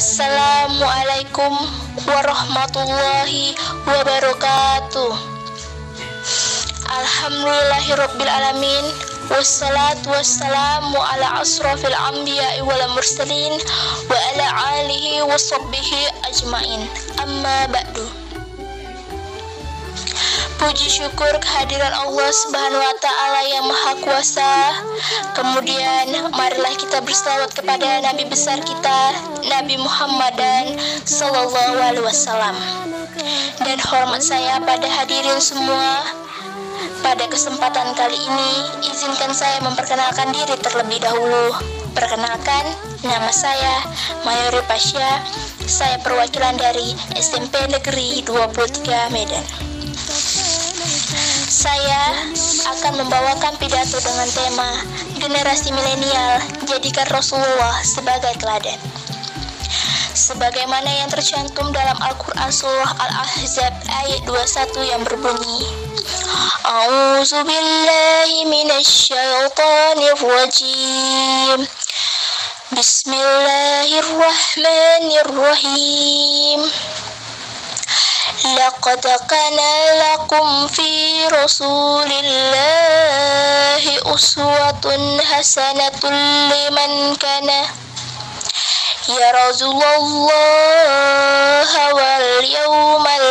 Assalamualaikum warahmatullahi wabarakatuh. Alhamdulillahirabbil alamin. Wassalatu wassalamu ala asrafil anbiya'i wal mursalin wa ala alihi wa sahbihi ajmain. Amma ba'du. Puji syukur kehadiran Allah Subhanahu wa Ta'ala yang Maha Kuasa. Kemudian marilah kita berselawat kepada Nabi besar kita, Nabi Muhammad sallallahu alaihi wasallam. Dan hormat saya pada hadirin semua. Pada kesempatan kali ini, izinkan saya memperkenalkan diri terlebih dahulu. Perkenalkan, nama saya Mayuri Pasha. Saya perwakilan dari SMP Negeri 23 Medan. Saya akan membawakan pidato dengan tema generasi milenial, jadikan Rasulullah sebagai teladan. Sebagaimana yang tercantum dalam Al-Quran Surah Al-Ahzab ayat 21 yang berbunyi, A'udzu billahi minasy syaithanir rajim. Bismillahirrahmanirrahim. Laqad kana lakum fi Rasulillahi uswatun hasanatun liman kana yarjullaha wal yawmal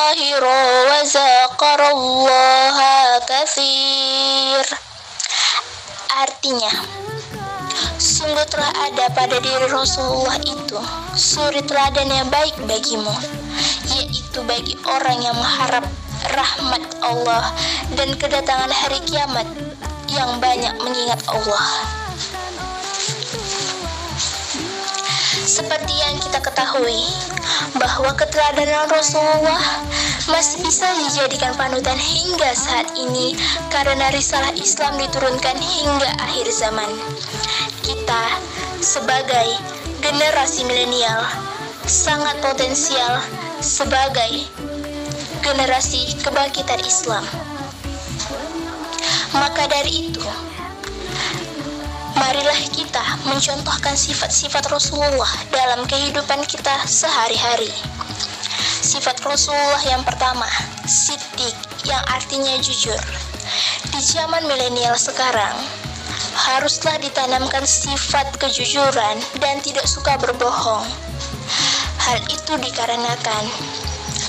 akhir wa zakarallaha katsir. Artinya, sungguh telah ada pada diri Rasulullah itu suri teladan yang baik bagimu, yaitu bagi orang yang mengharap rahmat Allah dan kedatangan hari kiamat, yang banyak mengingat Allah. Seperti yang kita ketahui, bahwa keteladanan Rasulullah masih bisa dijadikan panutan hingga saat ini karena risalah Islam diturunkan hingga akhir zaman. Kita sebagai generasi milenial sangat potensial sebagai generasi kebangkitan Islam. Maka dari itu, marilah kita mencontohkan sifat-sifat Rasulullah dalam kehidupan kita sehari-hari. Sifat Rasulullah yang pertama, Siddiq, yang artinya jujur. Di zaman milenial sekarang, haruslah ditanamkan sifat kejujuran dan tidak suka berbohong. Hal itu dikarenakan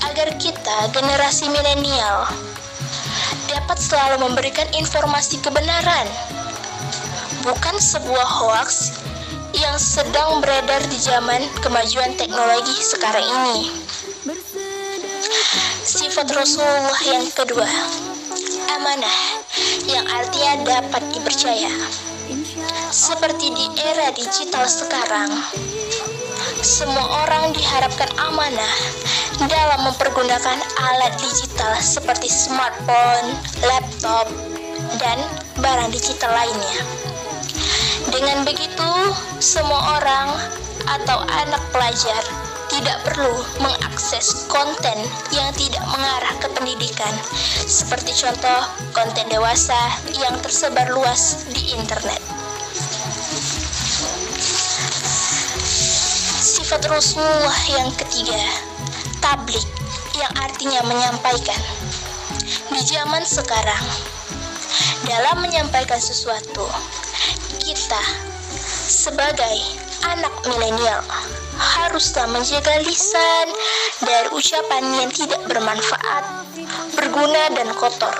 agar kita, generasi milenial, dapat selalu memberikan informasi kebenaran, bukan sebuah hoaks yang sedang beredar di zaman kemajuan teknologi sekarang ini. Sifat Rasulullah yang kedua, amanah, yang artinya dapat dipercaya. Seperti di era digital sekarang, semua orang diharapkan amanah dalam mempergunakan alat digital seperti smartphone, laptop, dan barang digital lainnya. Dengan begitu, semua orang atau anak pelajar tidak perlu mengakses konten yang tidak mengarah ke pendidikan, seperti contoh konten dewasa yang tersebar luas di internet. Sifat Rasulullah yang ketiga, tabligh, yang artinya menyampaikan. Di zaman sekarang, dalam menyampaikan sesuatu, kita sebagai anak milenial haruslah menjaga lisan dari ucapan yang tidak bermanfaat, berguna, dan kotor.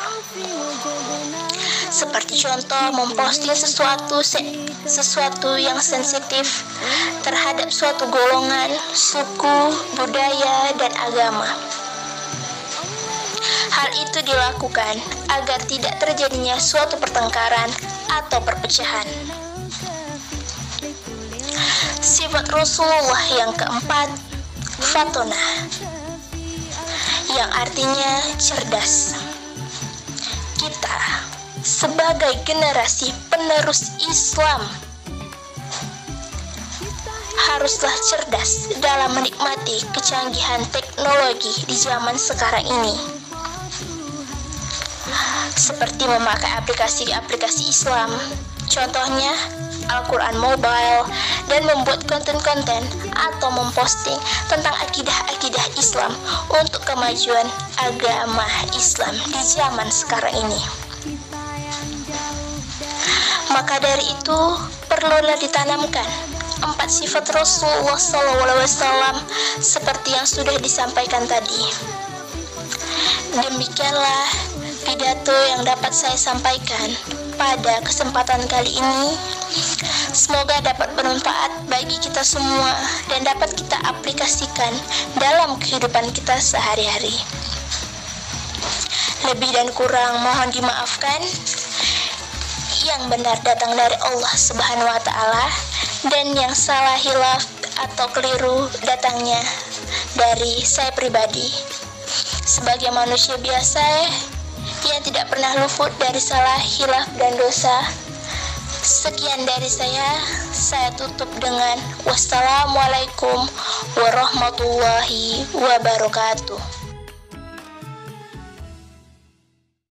Seperti contoh memposting sesuatu yang sensitif terhadap suatu golongan, suku, budaya, dan agama. Hal itu dilakukan agar tidak terjadinya suatu pertengkaran atau perpecahan. Sifat Rasulullah yang keempat, fatonah, yang artinya cerdas. Kita sebagai generasi penerus Islam haruslah cerdas dalam menikmati kecanggihan teknologi di zaman sekarang ini. seperti memakai aplikasi-aplikasi Islam. Contohnya Al-Quran Mobile, dan membuat konten-konten atau memposting tentang akidah-akidah Islam untuk kemajuan agama Islam di zaman sekarang ini. Maka dari itu, perlulah ditanamkan 4 sifat Rasulullah SAW seperti yang sudah disampaikan tadi. Demikianlah pidato yang dapat saya sampaikan pada kesempatan kali ini. Semoga dapat bermanfaat bagi kita semua dan dapat kita aplikasikan dalam kehidupan kita sehari-hari. Lebih dan kurang mohon dimaafkan. Yang benar datang dari Allah Subhanahu wa Ta'ala, dan yang salah, hilaf atau keliru datangnya dari saya pribadi sebagai manusia biasa yang tidak pernah luput dari salah, hilaf, dan dosa. Sekian dari saya tutup dengan wassalamualaikum warahmatullahi wabarakatuh.